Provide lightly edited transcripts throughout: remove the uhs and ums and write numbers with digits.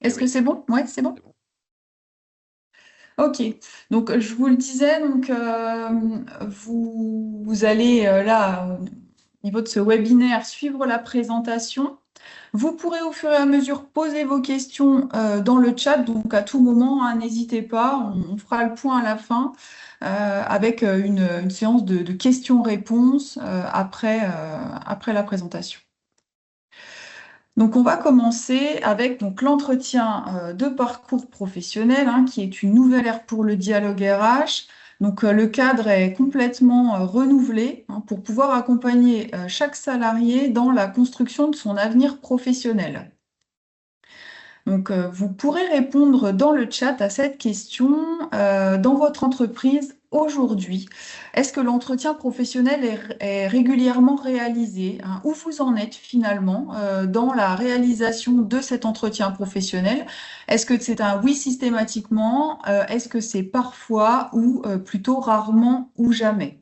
Est-ce que Oui, c'est bon? Ouais, c'est bon. c'est bon. Ok. Donc, je vous le disais, vous allez là, au niveau de ce webinaire, suivre la présentation. Vous pourrez au fur et à mesure poser vos questions dans le chat. Donc, à tout moment, hein, n'hésitez pas. On fera le point à la fin avec une séance de questions-réponses après la présentation. Donc, on va commencer avec donc l'entretien de parcours professionnel, hein, qui est une nouvelle ère pour le dialogue RH. Donc, le cadre est complètement renouvelé, hein, pour pouvoir accompagner chaque salarié dans la construction de son avenir professionnel. Donc, vous pourrez répondre dans le chat à cette question. Dans votre entreprise aujourd'hui, est-ce que l'entretien professionnel est régulièrement réalisé, hein? Où vous en êtes finalement dans la réalisation de cet entretien professionnel? Est-ce que c'est un oui systématiquement? Est-ce que c'est parfois ou plutôt rarement ou jamais?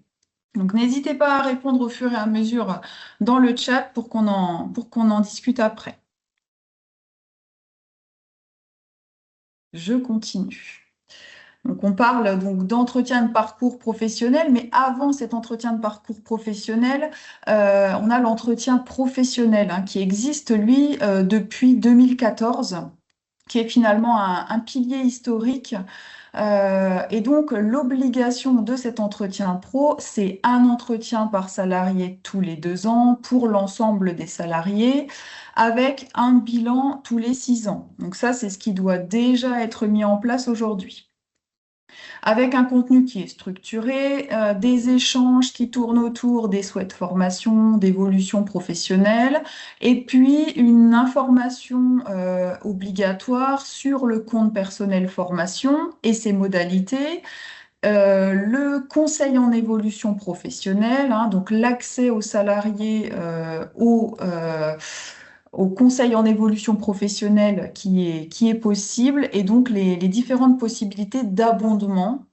Donc, n'hésitez pas à répondre au fur et à mesure dans le chat pour qu'on en discute après. Je continue. Donc, on parle donc d'entretien de parcours professionnel, mais avant cet entretien de parcours professionnel, on a l'entretien professionnel, hein, qui existe, lui, depuis 2014, qui est finalement un pilier historique. Et donc, l'obligation de cet entretien pro, c'est un entretien par salarié tous les 2 ans pour l'ensemble des salariés, avec un bilan tous les 6 ans. Donc ça, c'est ce qui doit déjà être mis en place aujourd'hui, avec un contenu qui est structuré, des échanges qui tournent autour des souhaits de formation, d'évolution professionnelle, et puis une information obligatoire sur le compte personnel formation et ses modalités, le conseil en évolution professionnelle, hein, donc l'accès aux salariés au conseil en évolution professionnelle qui est possible, et donc les différentes possibilités d'abondement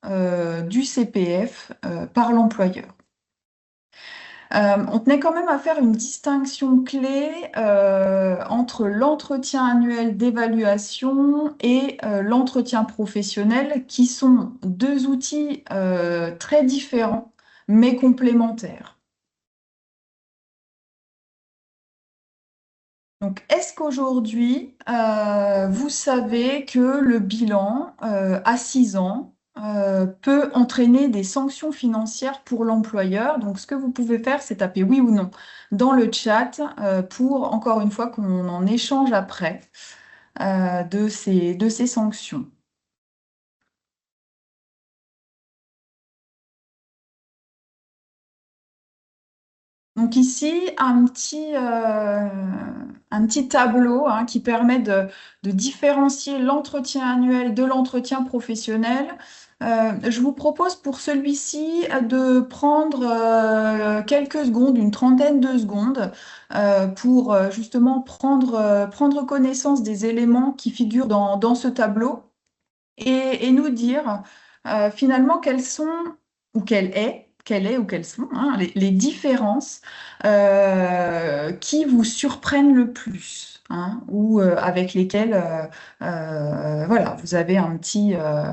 du CPF par l'employeur. On tenait quand même à faire une distinction clé entre l'entretien annuel d'évaluation et l'entretien professionnel, qui sont deux outils très différents, mais complémentaires. Donc, est-ce qu'aujourd'hui, vous savez que le bilan à 6 ans peut entraîner des sanctions financières pour l'employeur? Donc, ce que vous pouvez faire, c'est taper oui ou non dans le chat pour, encore une fois, qu'on en échange après de ces sanctions. Donc ici, un petit tableau, hein, qui permet de différencier l'entretien annuel de l'entretien professionnel. Je vous propose pour celui-ci de prendre quelques secondes, une trentaine de secondes, pour justement prendre connaissance des éléments qui figurent dans ce tableau, et nous dire finalement quelles sont ou quelle est ou quelles sont, hein, les différences qui vous surprennent le plus, hein, ou avec lesquelles voilà, vous avez euh,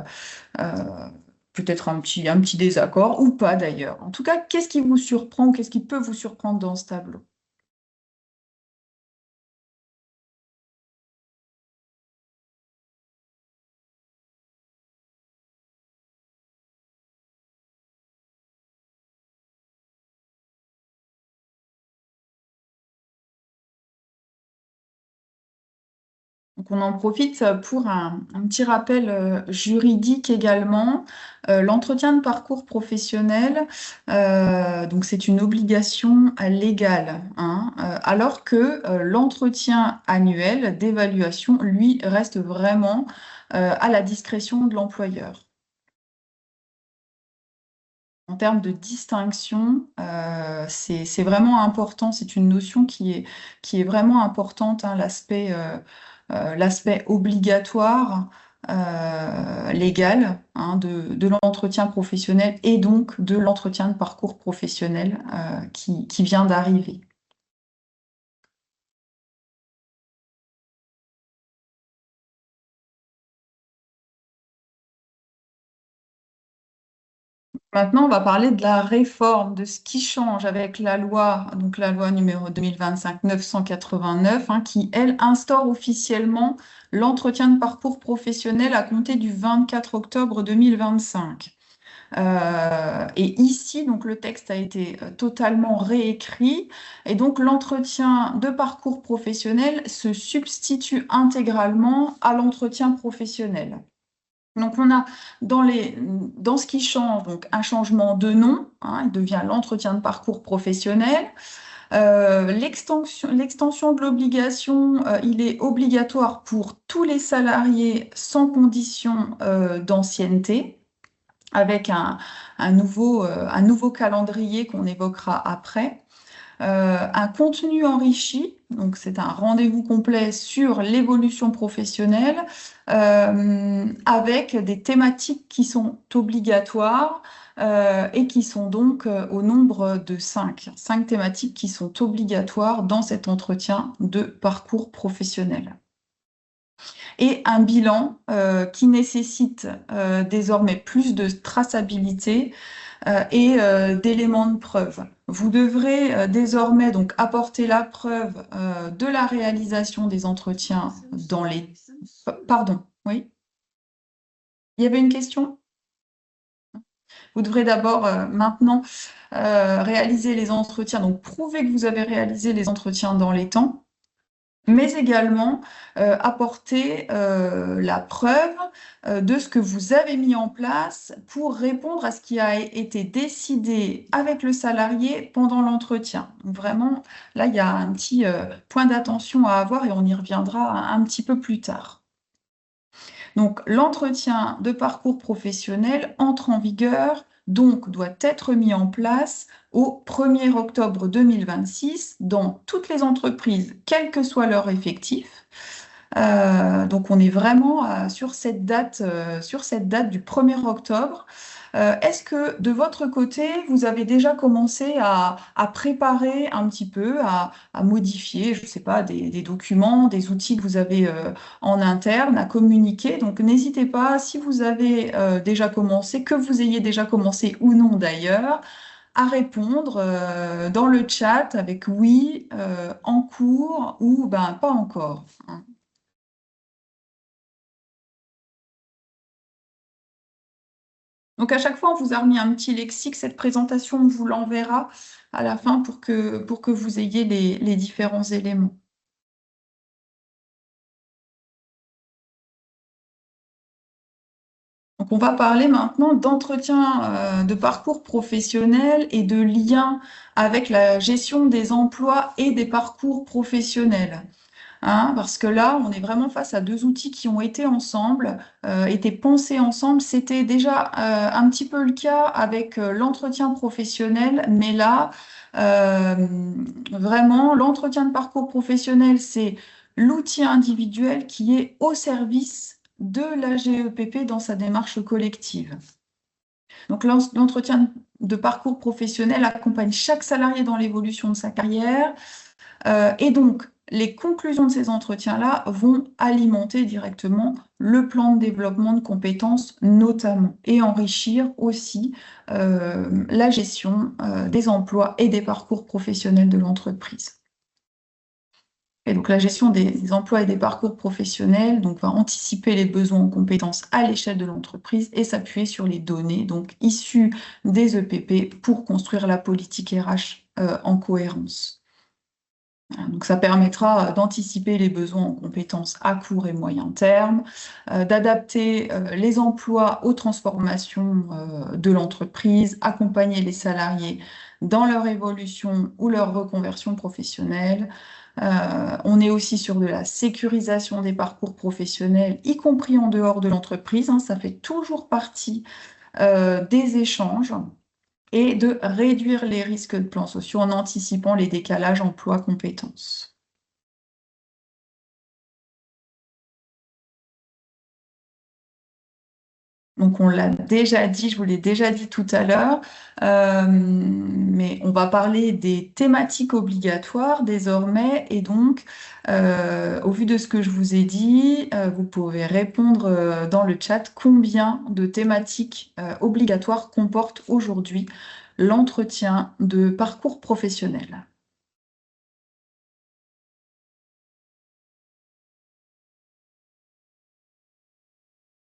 peut-être un petit désaccord ou pas d'ailleurs. En tout cas, qu'est-ce qui vous surprend ou qu'est-ce qui peut vous surprendre dans ce tableau? Donc on en profite pour un petit rappel juridique également. L'entretien de parcours professionnel, donc c'est une obligation légale, hein, alors que l'entretien annuel d'évaluation, lui, reste vraiment à la discrétion de l'employeur. En termes de distinction, c'est vraiment important, c'est une notion qui est vraiment importante, hein, l'aspect obligatoire, légal, hein, de l'entretien professionnel et donc de l'entretien de parcours professionnel qui vient d'arriver. Maintenant, on va parler de la réforme, de ce qui change avec la loi, donc la loi numéro 2025-989, hein, qui, elle, instaure officiellement l'entretien de parcours professionnel à compter du 24 octobre 2025. Et ici, donc, le texte a été totalement réécrit, et donc l'entretien de parcours professionnel se substitue intégralement à l'entretien professionnel. Donc, on a dans ce qui change, donc un changement de nom, hein, il devient l'entretien de parcours professionnel. L'extension de l'obligation, il est obligatoire pour tous les salariés sans condition d'ancienneté, avec un nouveau calendrier qu'on évoquera après. Un contenu enrichi, donc c'est un rendez-vous complet sur l'évolution professionnelle avec des thématiques qui sont obligatoires et qui sont donc au nombre de 5. 5 thématiques qui sont obligatoires dans cet entretien de parcours professionnel. Et un bilan qui nécessite désormais plus de traçabilité et d'éléments de preuve. Vous devrez désormais donc apporter la preuve de la réalisation des entretiens dans les... Pardon, oui. Il y avait une question? Vous devrez d'abord maintenant réaliser les entretiens, donc prouver que vous avez réalisé les entretiens dans les temps, mais également apporter la preuve de ce que vous avez mis en place pour répondre à ce qui a été décidé avec le salarié pendant l'entretien. Donc vraiment, là, il y a un petit point d'attention à avoir et on y reviendra un petit peu plus tard. Donc, l'entretien de parcours professionnel entre en vigueur, donc doit être mis en place au 1er octobre 2026 dans toutes les entreprises, quel que soit leur effectif. Donc, on est vraiment sur cette date du 1er octobre. Est-ce que de votre côté, vous avez déjà commencé à préparer un petit peu, à modifier, je ne sais pas, des documents, des outils que vous avez en interne, à communiquer? Donc n'hésitez pas, si vous avez déjà commencé, que vous ayez déjà commencé ou non d'ailleurs, à répondre dans le chat avec oui, en cours ou ben, pas encore, hein. Donc à chaque fois, on vous a remis un petit lexique. Cette présentation, on vous l'enverra à la fin pour que vous ayez les différents éléments. Donc on va parler maintenant d'entretien de parcours professionnel et de lien avec la gestion des emplois et des parcours professionnels. Hein, parce que là, on est vraiment face à deux outils qui ont été pensés ensemble. C'était déjà un petit peu le cas avec l'entretien professionnel, mais là, vraiment, l'entretien de parcours professionnel, c'est l'outil individuel qui est au service de la GEPP dans sa démarche collective. Donc, l'entretien de parcours professionnel accompagne chaque salarié dans l'évolution de sa carrière. Et donc, les conclusions de ces entretiens-là vont alimenter directement le plan de développement de compétences notamment et enrichir aussi la gestion des emplois et des parcours professionnels de l'entreprise. Et donc, la gestion des emplois et des parcours professionnels donc, va anticiper les besoins en compétences à l'échelle de l'entreprise et s'appuyer sur les données donc, issues des EPP pour construire la politique RH en cohérence. Donc, ça permettra d'anticiper les besoins en compétences à court et moyen terme, d'adapter les emplois aux transformations de l'entreprise, accompagner les salariés dans leur évolution ou leur reconversion professionnelle. On est aussi sur de la sécurisation des parcours professionnels, y compris en dehors de l'entreprise, hein, ça fait toujours partie des échanges et de réduire les risques de plans sociaux en anticipant les décalages emploi-compétences. Donc, on l'a déjà dit, je vous l'ai déjà dit tout à l'heure, mais on va parler des thématiques obligatoires désormais. Et donc, au vu de ce que je vous ai dit, vous pouvez répondre dans le chat combien de thématiques obligatoires comporte aujourd'hui l'entretien de parcours professionnel.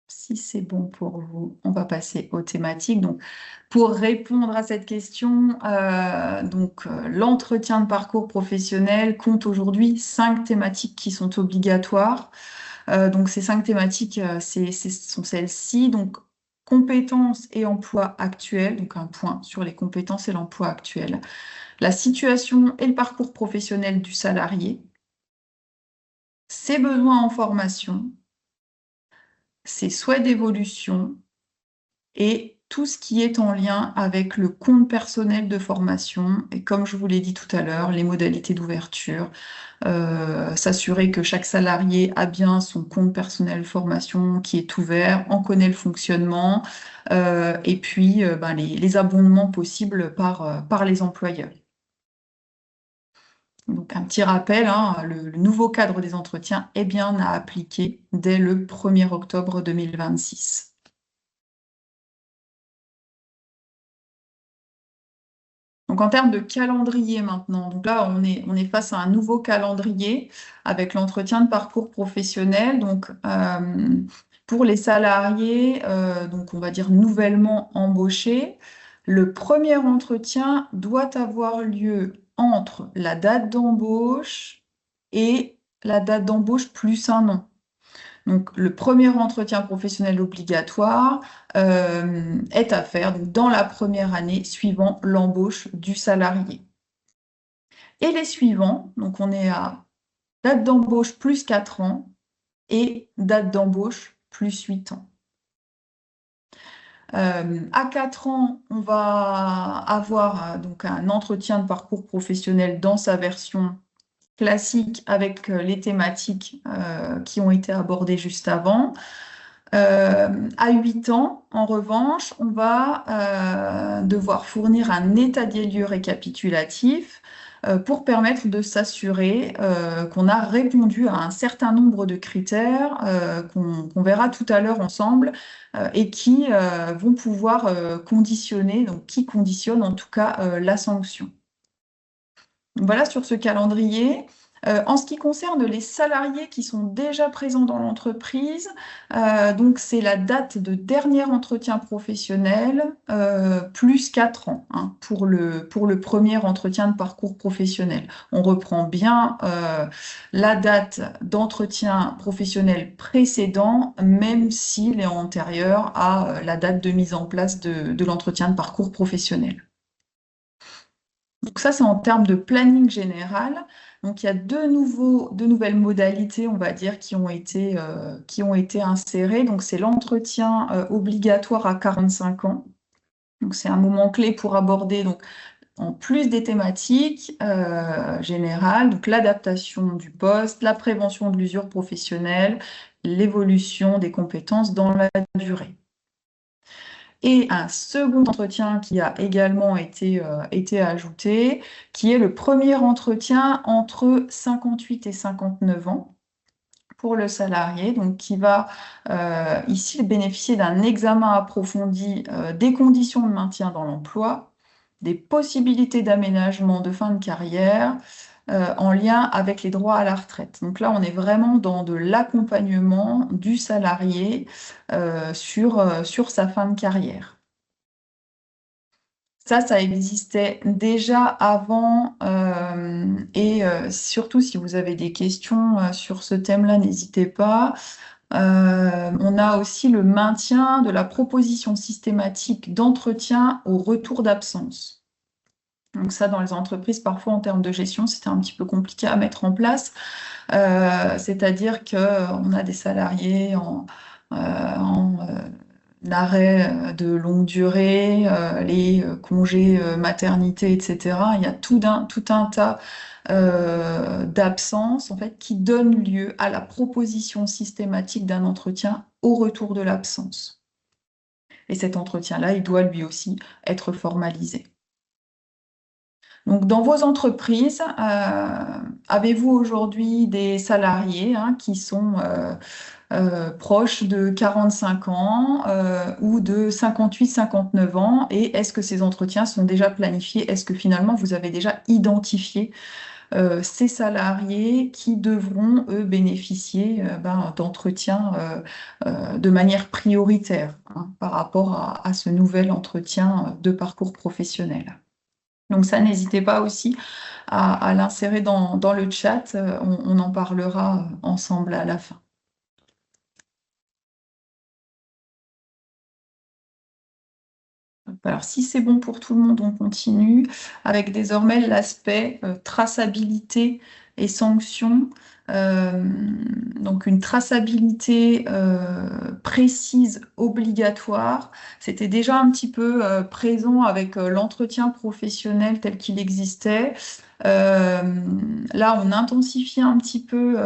Si c'est bon pour vous, on va passer aux thématiques. Donc, pour répondre à cette question, l'entretien de parcours professionnel compte aujourd'hui 5 thématiques qui sont obligatoires. Donc, ces 5 thématiques, ce sont celles-ci. Donc, compétences et emploi actuel. Donc, un point sur les compétences et l'emploi actuel. La situation et le parcours professionnel du salarié. Ses besoins en formation. Ses souhaits d'évolution et tout ce qui est en lien avec le compte personnel de formation. Et comme je vous l'ai dit tout à l'heure, les modalités d'ouverture, s'assurer que chaque salarié a bien son compte personnel formation qui est ouvert, en connaît le fonctionnement, et puis les abondements possibles par les employeurs. Donc un petit rappel, hein, le nouveau cadre des entretiens est bien à appliquer dès le 1er octobre 2026. Donc en termes de calendrier maintenant, donc là on est face à un nouveau calendrier avec l'entretien de parcours professionnel. Donc pour les salariés, donc on va dire nouvellement embauchés, le premier entretien doit avoir lieu entre la date d'embauche et la date d'embauche plus un an. Donc, le premier entretien professionnel obligatoire est à faire donc, dans la première année suivant l'embauche du salarié. Et les suivants, donc on est à date d'embauche plus 4 ans et date d'embauche plus 8 ans. À 4 ans, on va avoir donc un entretien de parcours professionnel dans sa version classique avec les thématiques qui ont été abordées juste avant. À 8 ans, en revanche, on va devoir fournir un état des lieux récapitulatif pour permettre de s'assurer qu'on a répondu à un certain nombre de critères qu'on verra tout à l'heure ensemble et qui vont pouvoir conditionner, donc qui conditionnent en tout cas la sanction. Voilà sur ce calendrier. En ce qui concerne les salariés qui sont déjà présents dans l'entreprise, donc c'est la date de dernier entretien professionnel plus 4 ans hein, pour le premier entretien de parcours professionnel. On reprend bien la date d'entretien professionnel précédent, même s'il est antérieur à la date de mise en place de l'entretien de parcours professionnel. Donc ça, c'est en termes de planning général. Donc il y a deux nouvelles modalités, on va dire, qui ont été insérées. Donc c'est l'entretien obligatoire à 45 ans. Donc c'est un moment clé pour aborder, donc, en plus des thématiques générales, donc l'adaptation du poste, la prévention de l'usure professionnelle, l'évolution des compétences dans la durée. Et un second entretien qui a également été ajouté, qui est le premier entretien entre 58 et 59 ans pour le salarié, donc qui va ici bénéficier d'un examen approfondi des conditions de maintien dans l'emploi, des possibilités d'aménagement de fin de carrière, en lien avec les droits à la retraite. Donc là, on est vraiment dans de l'accompagnement du salarié sur sa fin de carrière. Ça existait déjà avant et surtout si vous avez des questions sur ce thème-là, n'hésitez pas. On a aussi le maintien de la proposition systématique d'entretien au retour d'absence. Donc ça, dans les entreprises, parfois en termes de gestion, c'était un petit peu compliqué à mettre en place. C'est-à-dire qu'on a des salariés en arrêt de longue durée, les congés maternité, etc. Il y a tout un tas d'absences en fait, qui donnent lieu à la proposition systématique d'un entretien au retour de l'absence. Et cet entretien-là, il doit lui aussi être formalisé. Donc, dans vos entreprises, avez-vous aujourd'hui des salariés qui sont proches de 45 ans ou de 58-59 ans? Et est-ce que ces entretiens sont déjà planifiés? Est-ce que finalement, vous avez déjà identifié ces salariés qui devront, eux, bénéficier d'entretiens de manière prioritaire par rapport à ce nouvel entretien de parcours professionnel? Donc ça, n'hésitez pas aussi à l'insérer dans le chat. On en parlera ensemble à la fin. Alors, si c'est bon pour tout le monde, on continue avec désormais l'aspect traçabilité et sanctions. Euh, donc, une traçabilité précise, obligatoire. C'était déjà un petit peu présent avec l'entretien professionnel tel qu'il existait. Euh, Là, on intensifie un petit peu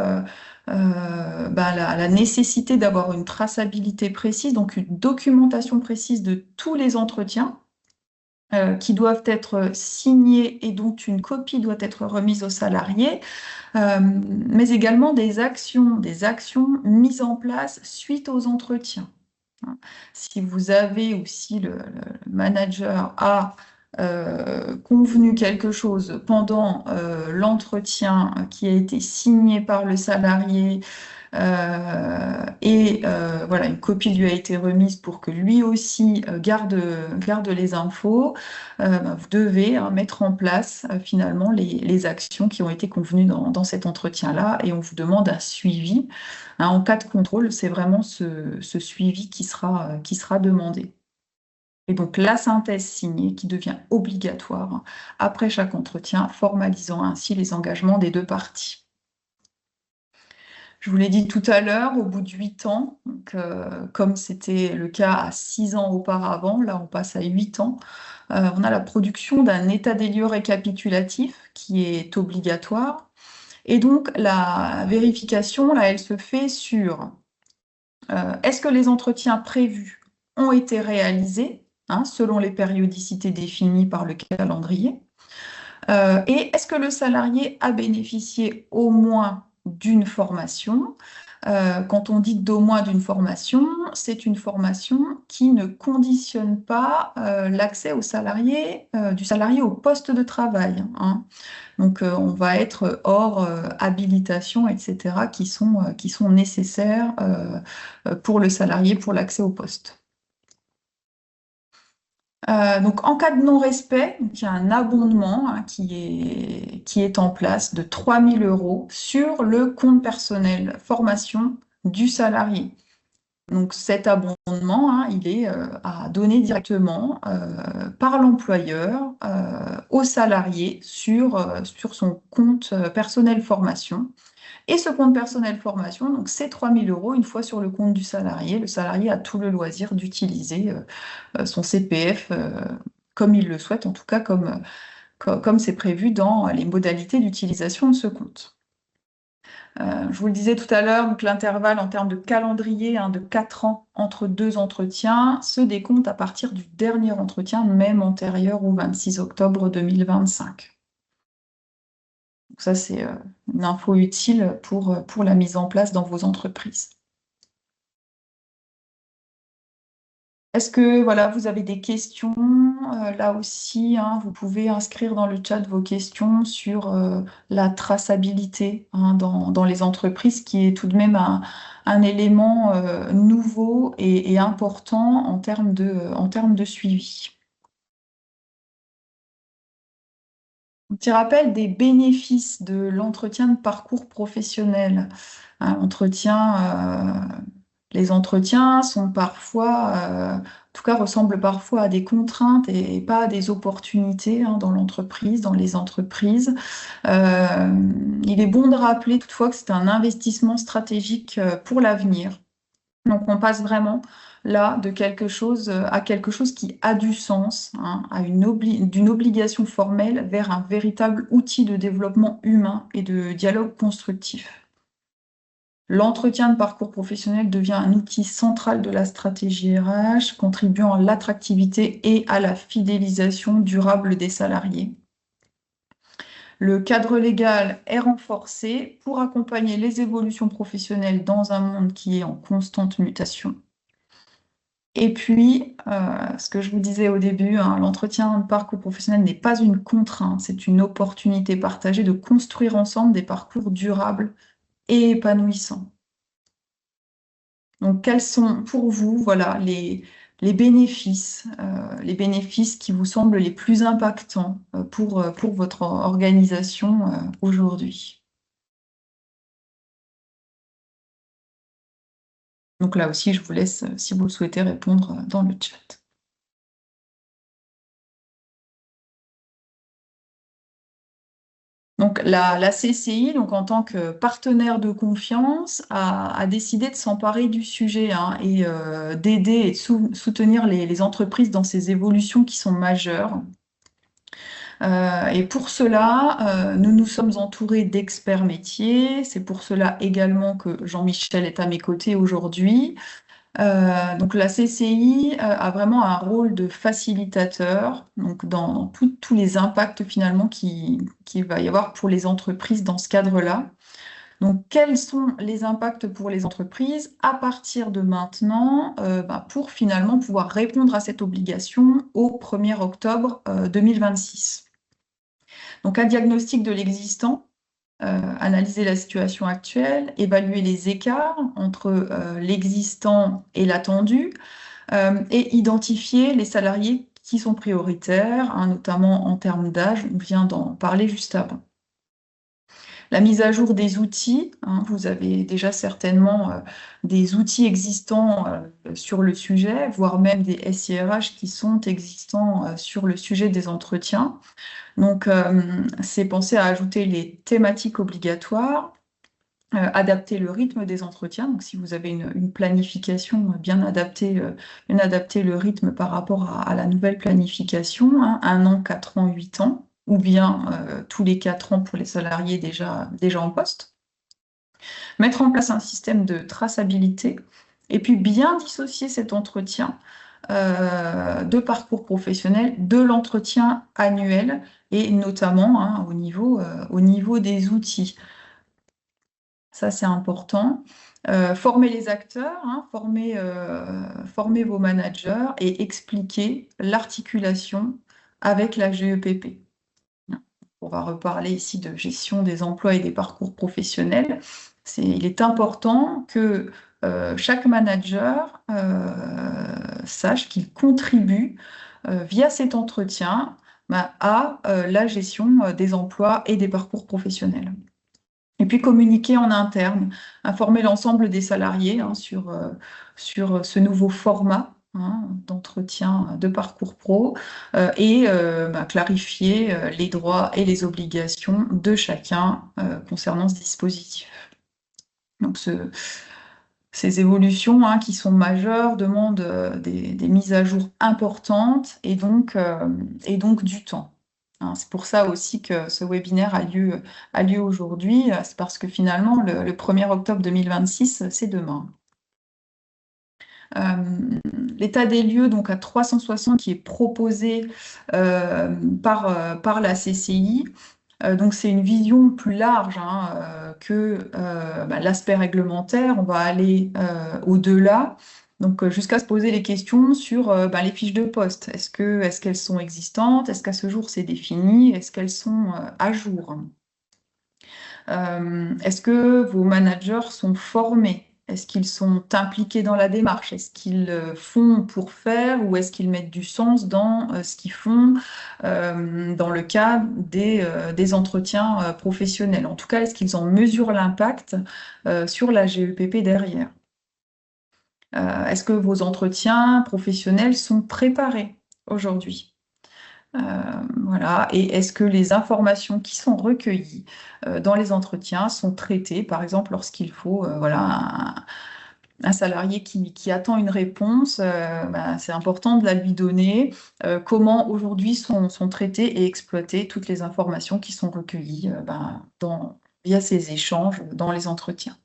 la nécessité d'avoir une traçabilité précise, donc une documentation précise de tous les entretiens qui doivent être signés et dont une copie doit être remise aux salariés, mais également des actions mises en place suite aux entretiens. Si vous avez ou si le manager a convenu quelque chose pendant l'entretien qui a été signé par le salarié voilà, une copie lui a été remise pour que lui aussi garde les infos, vous devez mettre en place finalement les actions qui ont été convenues dans cet entretien-là et on vous demande un suivi. En cas de contrôle, c'est vraiment ce suivi qui sera demandé. Et donc la synthèse signée qui devient obligatoire après chaque entretien, formalisant ainsi les engagements des deux parties. Je vous l'ai dit tout à l'heure, au bout de 8 ans, donc, comme c'était le cas à 6 ans auparavant, là on passe à 8 ans, on a la production d'un état des lieux récapitulatif qui est obligatoire. Et donc la vérification, là, elle se fait sur est-ce que les entretiens prévus ont été réalisés selon les périodicités définies par le calendrier. Et est-ce que le salarié a bénéficié au moins d'une formation? Quand on dit d'au moins d'une formation, c'est une formation qui ne conditionne pas l'accès du salarié au poste de travail. Donc, on va être hors habilitation, etc., qui sont nécessaires pour le salarié pour l'accès au poste. Donc, en cas de non-respect, il y a un abondement qui est en place de 3 000 € sur le compte personnel formation du salarié. Donc cet abondement, il est à donner directement par l'employeur au salarié sur son compte personnel formation. Et ce compte personnel formation, donc c'est 3 000 €, une fois sur le compte du salarié. Le salarié a tout le loisir d'utiliser son CPF comme il le souhaite, en tout cas comme c'est prévu dans les modalités d'utilisation de ce compte. Je vous le disais tout à l'heure, donc l'intervalle en termes de calendrier de 4 ans entre deux entretiens se décompte à partir du dernier entretien, même antérieur au 26 octobre 2025. Donc ça, c'est une info utile pour la mise en place dans vos entreprises. Est-ce que voilà, vous avez des questions? Là aussi, vous pouvez inscrire dans le chat vos questions sur la traçabilité dans les entreprises, qui est tout de même un élément nouveau et important en termes de suivi. Un petit rappel des bénéfices de l'entretien de parcours professionnel. Les entretiens sont parfois, en tout cas ressemblent parfois à des contraintes et pas à des opportunités dans l'entreprise, dans les entreprises. Il est bon de rappeler toutefois que c'est un investissement stratégique pour l'avenir. Donc on passe vraiment là de quelque chose à quelque chose qui a du sens, d'une obligation formelle vers un véritable outil de développement humain et de dialogue constructif. L'entretien de parcours professionnel devient un outil central de la stratégie RH, contribuant à l'attractivité et à la fidélisation durable des salariés. Le cadre légal est renforcé pour accompagner les évolutions professionnelles dans un monde qui est en constante mutation. Et puis, ce que je vous disais au début, hein, l'entretien de parcours professionnel n'est pas une contrainte, c'est une opportunité partagée de construire ensemble des parcours durables et épanouissants. Donc, quels sont pour vous, voilà, les bénéfices qui vous semblent les plus impactants pour votre organisation aujourd'hui? Donc là aussi, je vous laisse, si vous le souhaitez, répondre dans le chat. Donc la CCI, donc, en tant que partenaire de confiance, a décidé de s'emparer du sujet, hein, et d'aider et de soutenir les entreprises dans ces évolutions qui sont majeures. Et pour cela, nous nous sommes entourés d'experts métiers. C'est pour cela également que Jean-Michel est à mes côtés aujourd'hui. Donc la CCI a vraiment un rôle de facilitateur, donc dans tous les impacts finalement qu'il va y avoir pour les entreprises dans ce cadre-là. Donc quels sont les impacts pour les entreprises à partir de maintenant, pour finalement pouvoir répondre à cette obligation au 1er octobre 2026. Donc un diagnostic de l'existant, analyser la situation actuelle, évaluer les écarts entre l'existant et l'attendu, et identifier les salariés qui sont prioritaires, hein, notamment en termes d'âge, on vient d'en parler juste avant. La mise à jour des outils, hein, vous avez déjà certainement des outils existants sur le sujet, voire même des SIRH qui sont existants sur le sujet des entretiens. Donc, c'est penser à ajouter les thématiques obligatoires, adapter le rythme des entretiens. Donc, si vous avez une planification bien adaptée, adapter le rythme par rapport à la nouvelle planification, hein, 1 an, 4 ans, 8 ans, ou bien tous les 4 ans pour les salariés déjà en poste. Mettre en place un système de traçabilité et puis bien dissocier cet entretien de parcours professionnel de l'entretien annuel et notamment, hein, au niveau des outils. Ça, c'est important. Former les acteurs, hein, former vos managers et expliquer l'articulation avec la GEPP. On va reparler ici de gestion des emplois et des parcours professionnels. Il est important que chaque manager sache qu'il contribue via cet entretien à la gestion des emplois et des parcours professionnels. Et puis communiquer en interne, informer l'ensemble des salariés, hein, sur ce nouveau format, hein, d'entretien de parcours pro, et clarifier les droits et les obligations de chacun concernant ce dispositif. Donc ces évolutions, hein, qui sont majeures demandent des mises à jour importantes et donc du temps. Hein, c'est pour ça aussi que ce webinaire a lieu aujourd'hui. C'est parce que finalement, le 1er octobre 2026, c'est demain. L'état des lieux, donc à 360, qui est proposé par la CCI. Donc c'est une vision plus large, hein, que l'aspect réglementaire. On va aller au-delà, donc jusqu'à se poser les questions sur les fiches de poste. Est-ce qu'elles sont existantes? Est-ce qu'à ce jour c'est défini? Est-ce qu'elles sont à jour? Est-ce que vos managers sont formés? Est-ce qu'ils sont impliqués dans la démarche? Est-ce qu'ils font pour faire ou est-ce qu'ils mettent du sens dans ce qu'ils font dans le cadre des entretiens professionnels? En tout cas, est-ce qu'ils en mesurent l'impact sur la GEPP derrière? Est-ce que vos entretiens professionnels sont préparés aujourd'hui? Voilà. Et est-ce que les informations qui sont recueillies dans les entretiens sont traitées, par exemple, lorsqu'il faut un salarié qui attend une réponse, c'est important de la lui donner. Comment aujourd'hui sont traitées et exploitées toutes les informations qui sont recueillies via ces échanges dans les entretiens.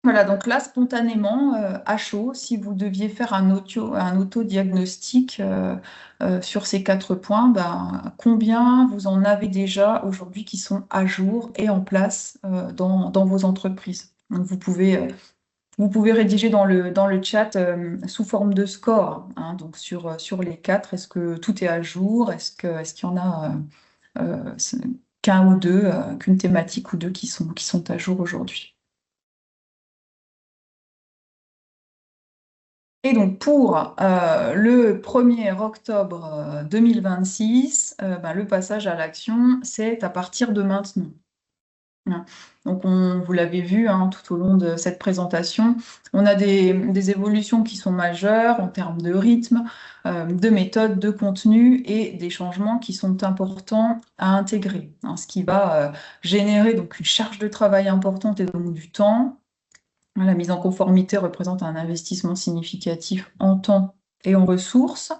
Voilà, donc là, spontanément, à chaud, si vous deviez faire un autodiagnostic sur ces 4 points, ben, combien vous en avez déjà aujourd'hui qui sont à jour et en place dans vos entreprises? Donc vous pouvez rédiger dans le chat sous forme de score, hein, donc sur les 4, est-ce que tout est à jour? Est-ce qu'il y en a euh, qu'un ou deux, qu'une thématique ou deux qui sont à jour aujourd'hui? Et donc pour le 1er octobre 2026, ben, le passage à l'action, c'est à partir de maintenant. Hein. Donc vous l'avez vu, hein, tout au long de cette présentation, on a des évolutions qui sont majeures en termes de rythme, de méthode, de contenu et des changements qui sont importants à intégrer, hein, ce qui va générer donc une charge de travail importante et donc du temps. La mise en conformité représente un investissement significatif en temps et en ressources.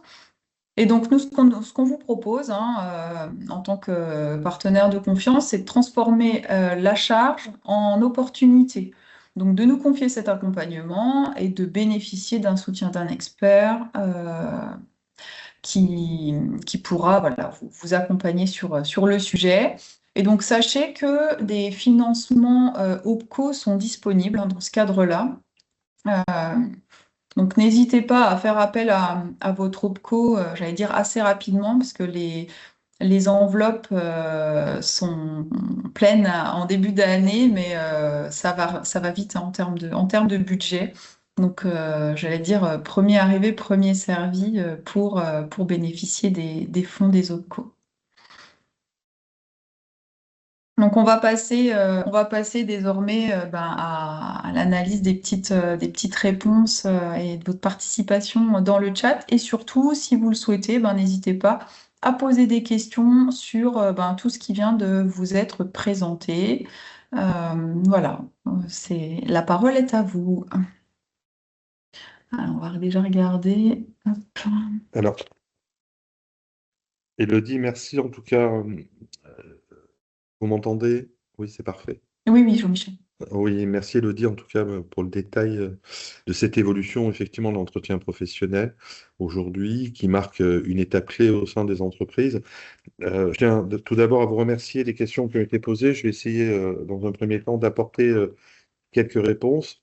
Et donc, nous, ce qu'on vous propose, hein, en tant que partenaire de confiance, c'est de transformer la charge en opportunité. Donc, de nous confier cet accompagnement et de bénéficier d'un soutien d'un expert qui pourra, voilà, vous accompagner sur le sujet. Et donc, sachez que des financements OPCO sont disponibles, hein, dans ce cadre-là. Euh, donc, n'hésitez pas à faire appel à votre OPCO, j'allais dire assez rapidement, parce que les enveloppes sont pleines en début d'année, mais ça va vite, hein, en termes de budget. Donc, j'allais dire premier arrivé, premier servi pour bénéficier des fonds des OPCO. Donc, on va passer désormais ben, à l'analyse des petites réponses et de votre participation dans le chat. Et surtout, si vous le souhaitez, ben, n'hésitez pas à poser des questions sur ben, tout ce qui vient de vous être présenté. Voilà, la parole est à vous. Alors, on va déjà regarder. Hop. Alors, Elodie, merci en tout cas. Vous m'entendez? Oui, c'est parfait. Oui, oui, Jean-Michel. Oui, merci Elodie en tout cas pour le détail de cette évolution, effectivement, de l'entretien professionnel aujourd'hui, qui marque une étape clé au sein des entreprises. Je tiens tout d'abord à vous remercier des questions qui ont été posées. Je vais essayer, dans un premier temps, d'apporter quelques réponses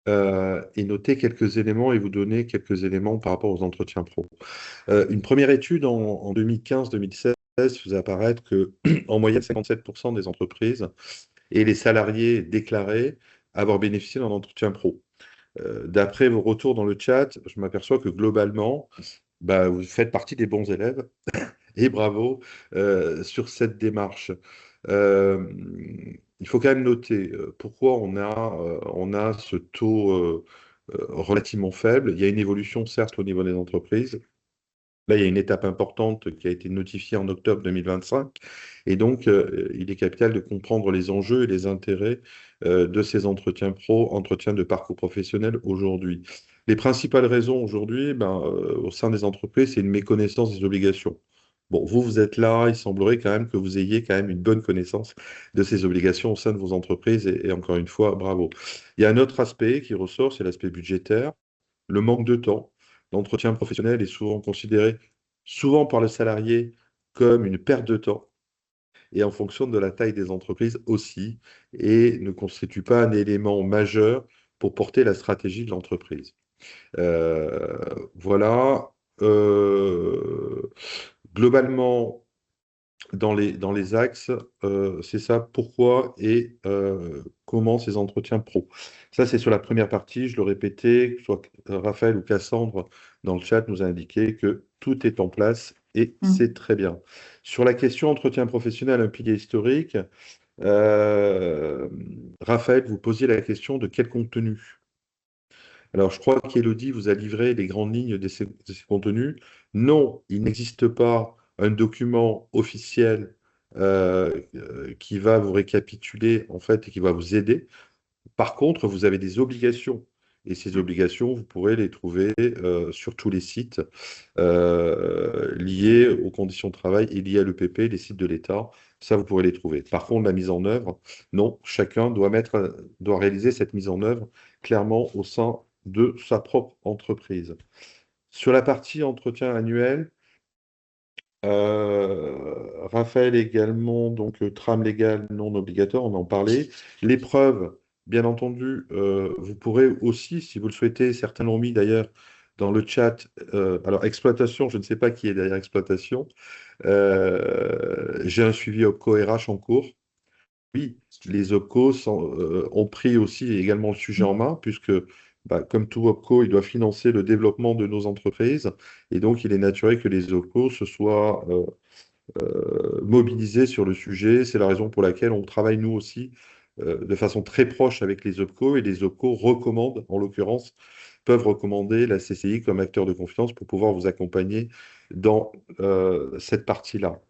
et noter quelques éléments et vous donner quelques éléments par rapport aux entretiens pro. Une première étude en 2015-2016 faisait apparaître que, en moyenne, 57% des entreprises et les salariés déclaraient avoir bénéficié d'un entretien pro. D'après vos retours dans le chat, je m'aperçois que globalement, bah, vous faites partie des bons élèves et bravo sur cette démarche. Euh, il faut quand même noter pourquoi on a ce taux relativement faible. Il y a une évolution, certes, au niveau des entreprises. Là, il y a une étape importante qui a été notifiée en octobre 2025. Et donc, il est capital de comprendre les enjeux et les intérêts de ces entretiens pro, entretiens de parcours professionnel aujourd'hui. Les principales raisons aujourd'hui, ben, au sein des entreprises, c'est une méconnaissance des obligations. Bon, vous êtes là, il semblerait quand même que vous ayez quand même une bonne connaissance de ces obligations au sein de vos entreprises. Et encore une fois, bravo. Il y a un autre aspect qui ressort, c'est l'aspect budgétaire, le manque de temps. L'entretien professionnel est souvent considéré, souvent par le salarié, comme une perte de temps, et en fonction de la taille des entreprises aussi, et ne constitue pas un élément majeur pour porter la stratégie de l'entreprise. Voilà. Globalement, dans les axes, c'est ça, pourquoi et comment ces entretiens pro. Ça, c'est sur la première partie, je le répétais, que ce soit Raphaël ou Cassandre dans le chat nous a indiqué que tout est en place et Mm. c'est très bien. Sur la question entretien professionnel, un pilier historique, euh, Raphaël, vous posiez la question de quel contenu? Alors, je crois qu'Élodie vous a livré les grandes lignes de ces contenus. Non, il n'existe pas un document officiel qui va vous récapituler, en fait, et qui va vous aider. Par contre, vous avez des obligations. Et ces obligations, vous pourrez les trouver sur tous les sites liés aux conditions de travail et liés à l'EPP, les sites de l'État. Ça, vous pourrez les trouver. Par contre, la mise en œuvre, non, chacun doit réaliser cette mise en œuvre clairement au sein de sa propre entreprise. Sur la partie entretien annuel, Raphaël également, donc trame légale non obligatoire, on en parlait. L'épreuve, bien entendu, vous pourrez aussi, si vous le souhaitez, certains l'ont mis d'ailleurs dans le chat. Alors, exploitation, je ne sais pas qui est derrière exploitation. J'ai un suivi OPCO RH en cours. Oui, les OPCO ont pris aussi également le sujet en main, puisque, bah, comme tout OPCO, il doit financer le développement de nos entreprises. Et donc, il est naturel que les OPCO se soient mobilisés sur le sujet. C'est la raison pour laquelle on travaille, nous aussi, de façon très proche avec les OPCO. Et les OPCO recommandent, en l'occurrence, peuvent recommander la CCI comme acteur de confiance pour pouvoir vous accompagner dans cette partie-là.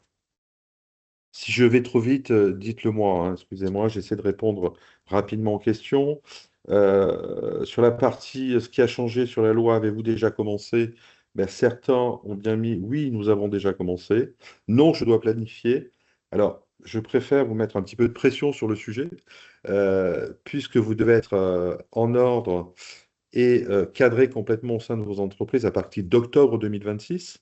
Si je vais trop vite, dites-le moi, hein, excusez-moi, j'essaie de répondre rapidement aux questions. Sur la partie, ce qui a changé sur la loi, avez-vous déjà commencé? Ben, certains ont bien mis, oui, nous avons déjà commencé. Non, je dois planifier. Alors, je préfère vous mettre un petit peu de pression sur le sujet, puisque vous devez être en ordre et cadré complètement au sein de vos entreprises à partir d'octobre 2026.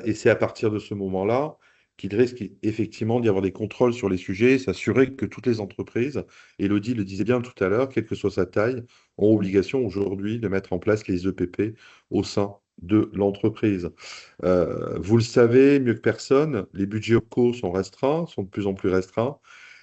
Et c'est à partir de ce moment-là qu'il risque effectivement d'y avoir des contrôles sur les sujets, s'assurer que toutes les entreprises, Elodie le disait bien tout à l'heure, quelle que soit sa taille, ont obligation aujourd'hui de mettre en place les EPP au sein de l'entreprise. Vous le savez mieux que personne, les budgets OPCO sont restreints, sont de plus en plus restreints.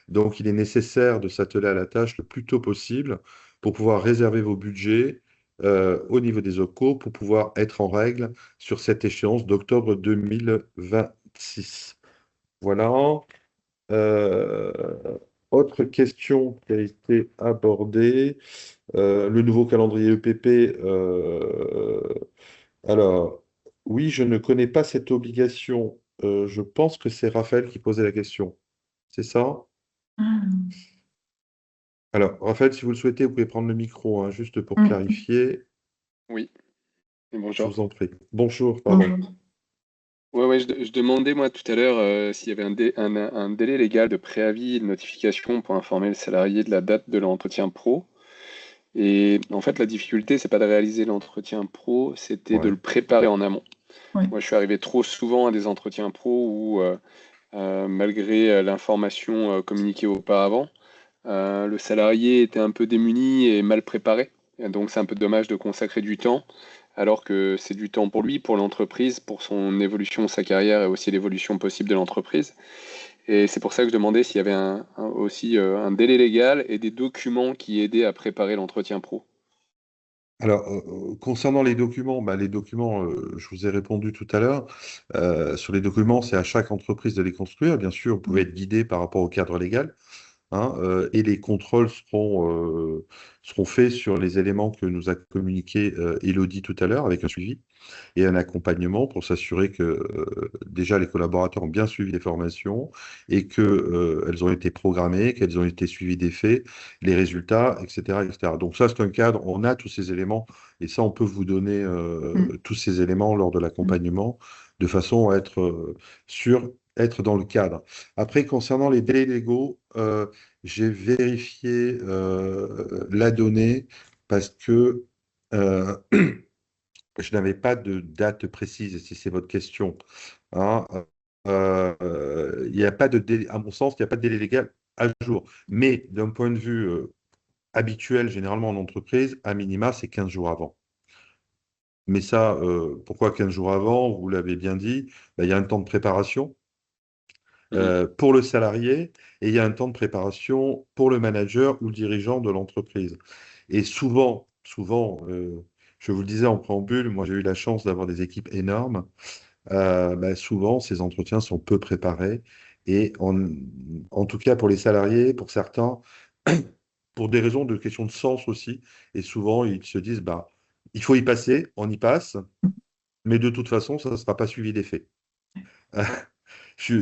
Donc, il est nécessaire de s'atteler à la tâche le plus tôt possible pour pouvoir réserver vos budgets au niveau des OPCO pour pouvoir être en règle sur cette échéance d'octobre 2026. Voilà. Euh, Autre question qui a été abordée, le nouveau calendrier EPP. Alors, oui, je ne connais pas cette obligation. Je pense que c'est Raphaël qui posait la question. C'est ça? Hmm. Alors, Raphaël, si vous le souhaitez, vous pouvez prendre le micro, hein, juste pour Hmm. clarifier. Oui, et Je bonjour. vous en prie. Bonjour, pardon. Bonjour. Ouais, ouais, je demandais moi tout à l'heure s'il y avait un délai légal de préavis et de notification pour informer le salarié de la date de l'entretien pro. Et en fait, la difficulté, c'est pas de réaliser l'entretien pro, c'était de le Ouais. préparer en amont. Oui. Moi, je suis arrivé trop souvent à des entretiens pro où, malgré l'information communiquée auparavant, le salarié était un peu démuni et mal préparé. Et donc, c'est un peu dommage de consacrer du temps, alors que c'est du temps pour lui, pour l'entreprise, pour son évolution, sa carrière et aussi l'évolution possible de l'entreprise. Et c'est pour ça que je demandais s'il y avait aussi un délai légal et des documents qui aidaient à préparer l'entretien pro. Alors, concernant les documents, je vous ai répondu tout à l'heure. Sur les documents, c'est à chaque entreprise de les construire. Bien sûr, vous pouvez être guidé par rapport au cadre légal. Hein, et les contrôles seront faits sur les éléments que nous a communiqué Elodie tout à l'heure avec un suivi et un accompagnement pour s'assurer que déjà les collaborateurs ont bien suivi les formations et que elles ont été programmées, qu'elles ont été suivies des faits, les résultats, etc., etc. Donc ça, c'est un cadre, on a tous ces éléments et ça, on peut vous donner Hmm. tous ces éléments lors de Hmm. l'accompagnement de façon à être sûr, être dans le cadre. Après, concernant les délais légaux, j'ai vérifié la donnée parce que je n'avais pas de date précise, si c'est votre question. Hein. Il n'y a pas de délai, à mon sens, il n'y a pas de délai légal à jour. Mais d'un point de vue habituel, généralement en entreprise, à minima, c'est 15 jours avant. Mais ça, pourquoi 15 jours avant? Vous l'avez bien dit, ben, il y a un temps de préparation Mhm. pour le salarié et il y a un temps de préparation pour le manager ou le dirigeant de l'entreprise. Et souvent, je vous le disais en préambule, moi j'ai eu la chance d'avoir des équipes énormes. Bah, souvent, ces entretiens sont peu préparés et en tout cas pour les salariés, pour certains, pour des raisons de questions de sens aussi. Et souvent, ils se disent, bah, il faut y passer, on y passe, mais de toute façon, ça ne sera pas suivi d'effet.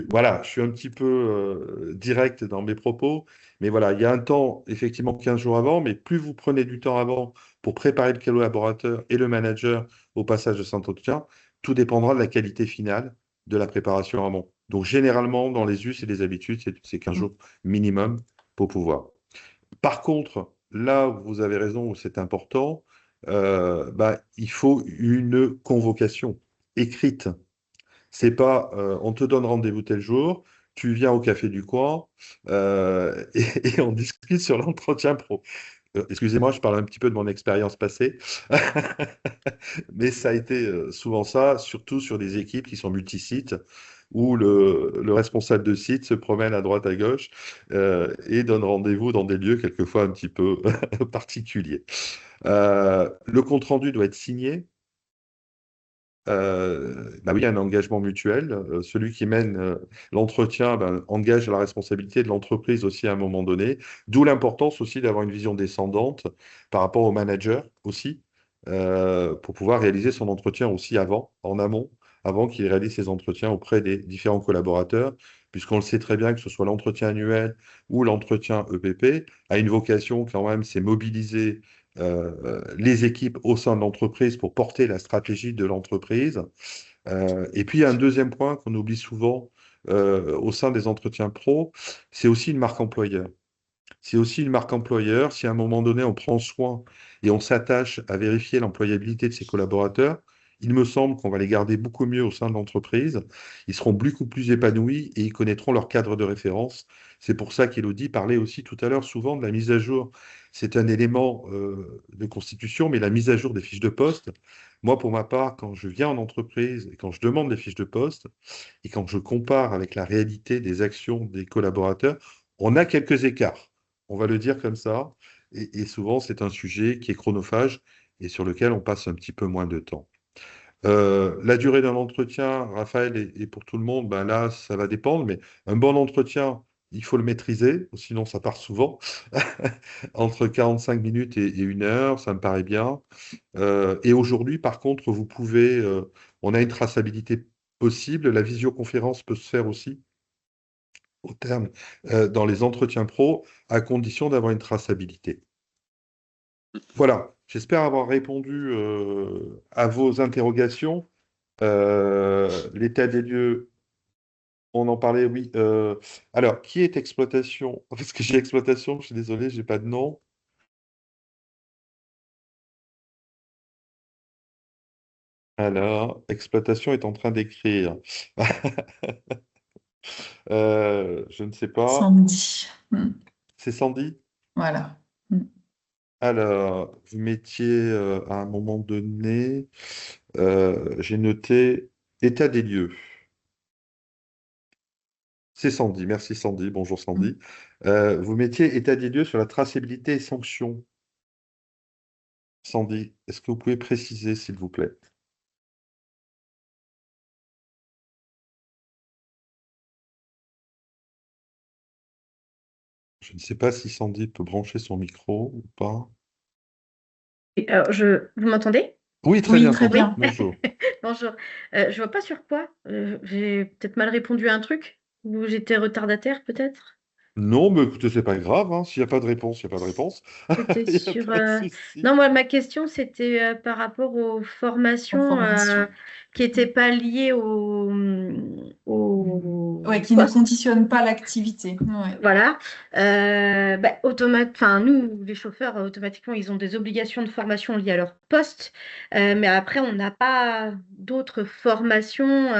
Voilà, je suis un petit peu direct dans mes propos, mais voilà, il y a un temps, effectivement, 15 jours avant, mais plus vous prenez du temps avant pour préparer le collaborateur et le manager au passage de cet entretien, tout dépendra de la qualité finale de la préparation amont. Donc, généralement, dans les us et les habitudes, c'est 15 jours minimum pour pouvoir. Par contre, là où vous avez raison, où c'est important, il faut une convocation écrite. C'est pas on te donne rendez-vous tel jour, tu viens au café du coin et on discute sur l'entretien pro. Excusez-moi, je parle un petit peu de mon expérience passée, mais ça a été souvent ça, surtout sur des équipes qui sont multisites, où le responsable de site se promène à droite à gauche et donne rendez-vous dans des lieux quelquefois un petit peu particuliers. Le compte-rendu doit être signé. Oui, il y a un engagement mutuel. Celui qui mène l'entretien engage la responsabilité de l'entreprise aussi à un moment donné. D'où l'importance aussi d'avoir une vision descendante par rapport au manager aussi, pour pouvoir réaliser son entretien aussi en amont, avant qu'il réalise ses entretiens auprès des différents collaborateurs, puisqu'on le sait très bien que ce soit l'entretien annuel ou l'entretien EPP, a une vocation quand même, c'est mobiliser les équipes au sein de l'entreprise pour porter la stratégie de l'entreprise. Et puis, il y a un deuxième point qu'on oublie souvent au sein des entretiens pro, c'est aussi une marque employeur. C'est aussi une marque employeur. Si à un moment donné, on prend soin et on s'attache à vérifier l'employabilité de ses collaborateurs, il me semble qu'on va les garder beaucoup mieux au sein de l'entreprise. Ils seront beaucoup plus épanouis et ils connaîtront leur cadre de référence. C'est pour ça qu'Élodie parlait aussi tout à l'heure souvent de la mise à jour. C'est un élément de constitution, mais la mise à jour des fiches de poste. Moi, pour ma part, quand je viens en entreprise et quand je demande les fiches de poste et quand je compare avec la réalité des actions des collaborateurs, on a quelques écarts. On va le dire comme ça. Et souvent, c'est un sujet qui est chronophage et sur lequel on passe un petit peu moins de temps. La durée d'un entretien, Raphaël, et pour tout le monde, là, ça va dépendre, mais un bon entretien, il faut le maîtriser, sinon ça part souvent. Entre 45 minutes et 1 heure, ça me paraît bien. Et aujourd'hui, par contre, on a une traçabilité possible. La visioconférence peut se faire aussi au terme dans les entretiens pro, à condition d'avoir une traçabilité. Voilà, j'espère avoir répondu à vos interrogations. L'état des lieux, on en parlait, oui. Alors, qui est exploitation? Parce que j'ai exploitation, je suis désolé, j'ai pas de nom. Alors, exploitation est en train d'écrire. Je ne sais pas. Samedi. C'est Sandy? Voilà. Alors, vous mettiez à un moment donné, j'ai noté état des lieux. C'est Sandy, merci Sandy, bonjour Sandy. Vous mettiez état des lieux sur la traçabilité et sanctions. Sandy, est-ce que vous pouvez préciser, s'il vous plaît? Je ne sais pas si Sandy peut brancher son micro ou pas. Alors, vous m'entendez? Oui, très Oui, bien, très Sandy. bien. Bonjour. Bonjour. Je vois pas sur quoi. J'ai peut-être mal répondu à un truc ou j'étais retardataire peut-être. Non, mais écoutez, c'est pas grave, hein. S'il n'y a pas de réponse, il n'y a pas de réponse. C'était Il n'y a sur. pas de souci. Non, moi ma question c'était par rapport aux formations Information. qui n'étaient pas liées Ouais, au qui ne poste. conditionne pas l'activité. Ouais. Voilà. Enfin, nous, les chauffeurs, automatiquement, ils ont des obligations de formation liées à leur poste. Mais après, on n'a pas d'autres formations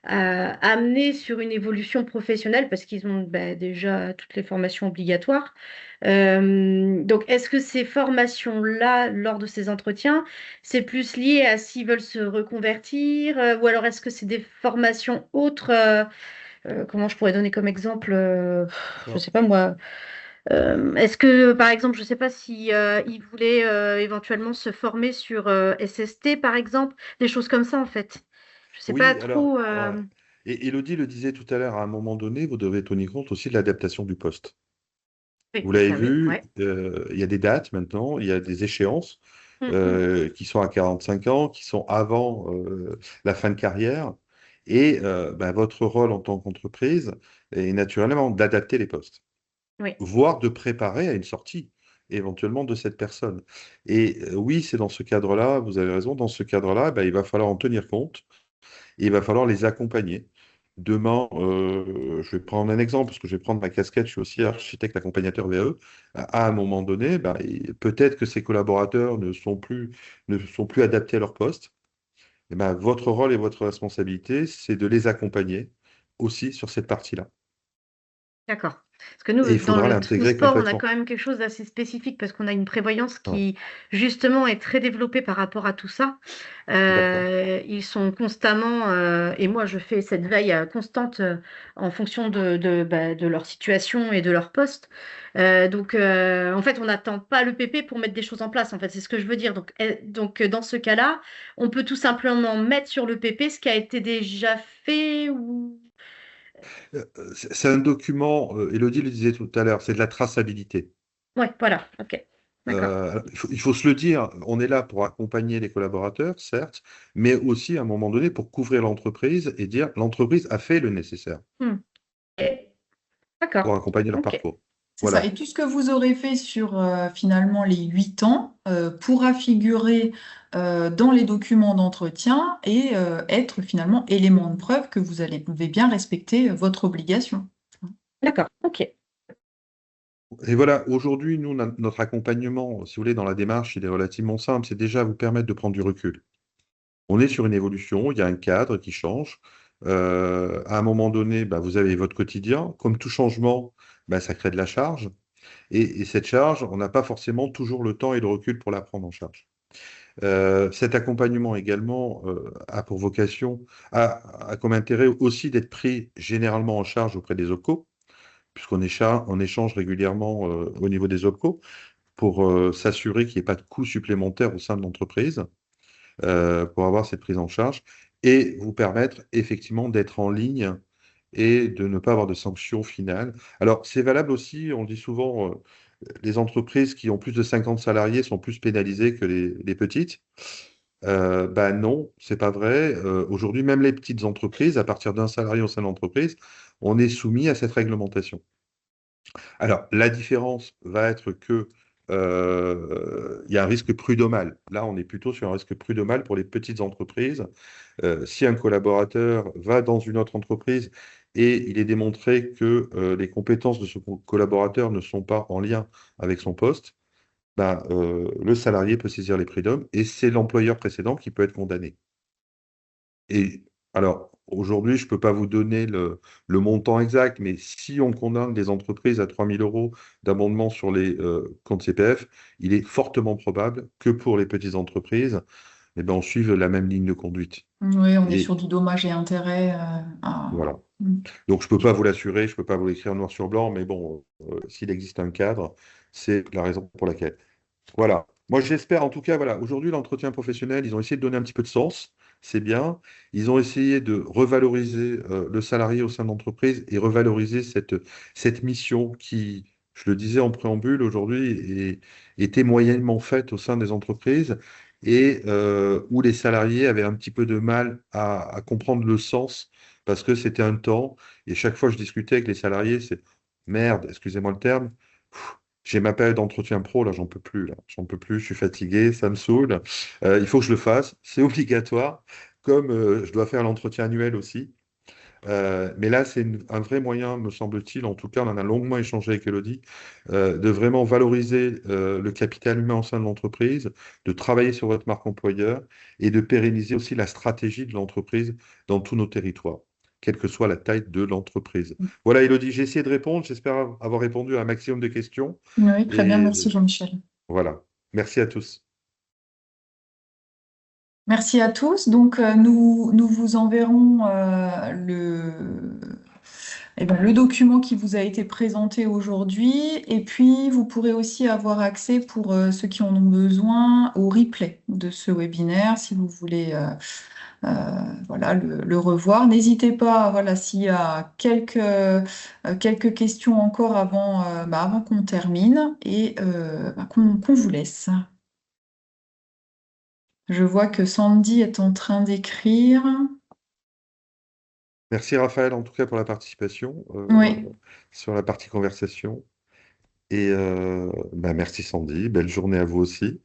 amenées sur une évolution professionnelle parce qu'ils ont déjà toutes les formations obligatoires. Donc, est-ce que ces formations-là, lors de ces entretiens, c'est plus lié à s'ils veulent se reconvertir ou alors est-ce que c'est des formations autres comment je pourrais donner comme exemple, je Alors, sais pas moi. Est-ce que, par exemple, je sais pas si ils voulaient éventuellement se former sur SST, par exemple, des choses comme ça en fait. Je sais pas oui, alors, trop. ouais. Et Elodie le disait tout à l'heure, à un moment donné, vous devez tenir compte aussi de l'adaptation du poste. Oui, Vous l'avez ça oui, vu, ouais. il y a des dates maintenant, il y a des échéances Mm. qui sont à 45 ans, qui sont avant la fin de carrière. Et votre rôle en tant qu'entreprise est naturellement d'adapter les postes, Oui, voire de préparer à une sortie éventuellement de cette personne. Et oui, c'est dans ce cadre-là, vous avez raison, dans ce cadre-là, il va falloir en tenir compte et il va falloir les accompagner. Demain, je vais prendre un exemple, parce que je vais prendre ma casquette, je suis aussi architecte accompagnateur VAE. À un moment donné, ben, peut-être que ces collaborateurs ne sont plus adaptés à leur poste. Et ben, votre rôle et votre responsabilité, c'est de les accompagner aussi sur cette partie-là. D'accord. Parce que Et nous, il dans faudra le l'intégrer transport, on a complètement. quand même quelque chose d'assez spécifique parce qu'on a une prévoyance Ouais, qui, justement, est très développée par rapport à tout ça. d'accord. Ils sont constamment, et moi, je fais cette veille constante en fonction de leur situation et de leur poste. En fait, on n'attend pas le PP pour mettre des choses en place. En fait, c'est ce que je veux dire. Dans ce cas-là, on peut tout simplement mettre sur le PP ce qui a été déjà fait ou... C'est un document, Élodie le disait tout à l'heure, c'est de la traçabilité. Ouais, voilà. OK. D'accord. Il faut se le dire, on est là pour accompagner les collaborateurs, certes, mais aussi à un moment donné pour couvrir l'entreprise et dire l'entreprise a fait le nécessaire Hmm. Ok. D'accord. pour accompagner leur Ok. parcours. C'est ça. Voilà. Et tout ce que vous aurez fait sur finalement les 8 ans pourra figurer dans les documents d'entretien et être finalement élément de preuve que vous avez bien respecté votre obligation. D'accord. Ok. Et voilà, aujourd'hui, nous, notre accompagnement, si vous voulez, dans la démarche, il est relativement simple, c'est déjà vous permettre de prendre du recul. On est sur une évolution, il y a un cadre qui change. À un moment donné, bah, vous avez votre quotidien. Comme tout changement, bah, ça crée de la charge. Et cette charge, on n'a pas forcément toujours le temps et le recul pour la prendre en charge. Cet accompagnement également a pour vocation, a comme intérêt aussi d'être pris généralement en charge auprès des OPCO, puisqu'on on échange régulièrement au niveau des OPCO pour s'assurer qu'il n'y ait pas de coûts supplémentaires au sein de l'entreprise, pour avoir cette prise en charge et vous permettre effectivement d'être en ligne et de ne pas avoir de sanctions finales. Alors, c'est valable aussi, on dit souvent, les entreprises qui ont plus de 50 salariés sont plus pénalisées que les petites. Ben non, c'est pas vrai. Aujourd'hui, même les petites entreprises, à partir d'un salarié au sein de l'entreprise, on est soumis à cette réglementation. Alors, la différence va être que il y a un risque prud'homal. Là, on est plutôt sur un risque prud'homal pour les petites entreprises. Si un collaborateur va dans une autre entreprise et il est démontré que les compétences de ce collaborateur ne sont pas en lien avec son poste, ben, le salarié peut saisir les prud'hommes et c'est l'employeur précédent qui peut être condamné. Et alors, aujourd'hui, je ne peux pas vous donner le montant exact, mais si on condamne des entreprises à 3 000 euros d'amendement sur les comptes CPF, il est fortement probable que pour les petites entreprises, eh ben, on suive la même ligne de conduite. Oui, on est Et sur du dommage et intérêt. voilà. Mm. Donc, je ne peux pas vous l'assurer, je ne peux pas vous l'écrire noir sur blanc, mais bon, s'il existe un cadre, c'est la raison pour laquelle. Voilà. Moi, j'espère, en tout cas, voilà, aujourd'hui, l'entretien professionnel, ils ont essayé de donner un petit peu de sens, c'est bien. Ils ont essayé de revaloriser le salarié au sein de l'entreprise et revaloriser cette mission qui, je le disais en préambule, aujourd'hui, était moyennement faite au sein des entreprises et où les salariés avaient un petit peu de mal à comprendre le sens parce que c'était un temps. Et chaque fois que je discutais avec les salariés, c'est merde, excusez-moi le terme. J'ai ma période d'entretien pro, là, j'en peux plus, là. J'en peux plus, je suis fatigué, ça me saoule. Il faut que je le fasse, c'est obligatoire, comme je dois faire l'entretien annuel aussi. Mais là, c'est un vrai moyen, me semble-t-il, en tout cas, on en a longuement échangé avec Elodie, de vraiment valoriser le capital humain au sein de l'entreprise, de travailler sur votre marque employeur et de pérenniser aussi la stratégie de l'entreprise dans tous nos territoires, quelle que soit la taille de l'entreprise. Voilà, Elodie, j'ai essayé de répondre, j'espère avoir répondu à un maximum de questions. Oui, très bien, Et merci Jean-Michel. voilà, merci à tous. Merci à tous. Donc, nous vous enverrons le document qui vous a été présenté aujourd'hui. Et puis, vous pourrez aussi avoir accès, pour ceux qui en ont besoin, au replay de ce webinaire, si vous voulez voilà, le revoir. N'hésitez pas, voilà, s'il y a quelques questions encore avant qu'on termine et qu'on vous laisse. Je vois que Sandy est en train d'écrire. Merci Raphaël, en tout cas, pour la participation Oui. sur la partie conversation. Et merci Sandy, belle journée à vous aussi.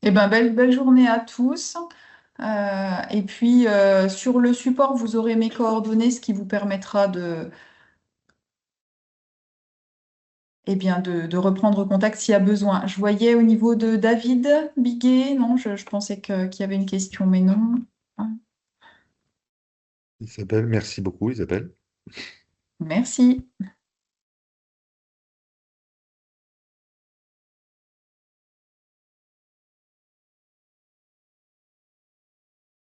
Eh ben, belle journée à tous. Et puis, sur le support, vous aurez mes coordonnées, ce qui vous permettra eh bien, de reprendre contact s'il y a besoin. Je voyais au niveau de David Biguet, non, je pensais qu'il y avait une question, mais non. Isabelle, merci beaucoup, Isabelle. Merci.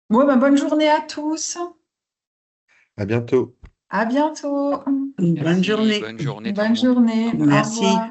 Bon, ben, bonne journée à tous. À bientôt. À bientôt. Bonne Merci, journée. bonne journée tout le Bonne monde. journée. Au Merci. revoir.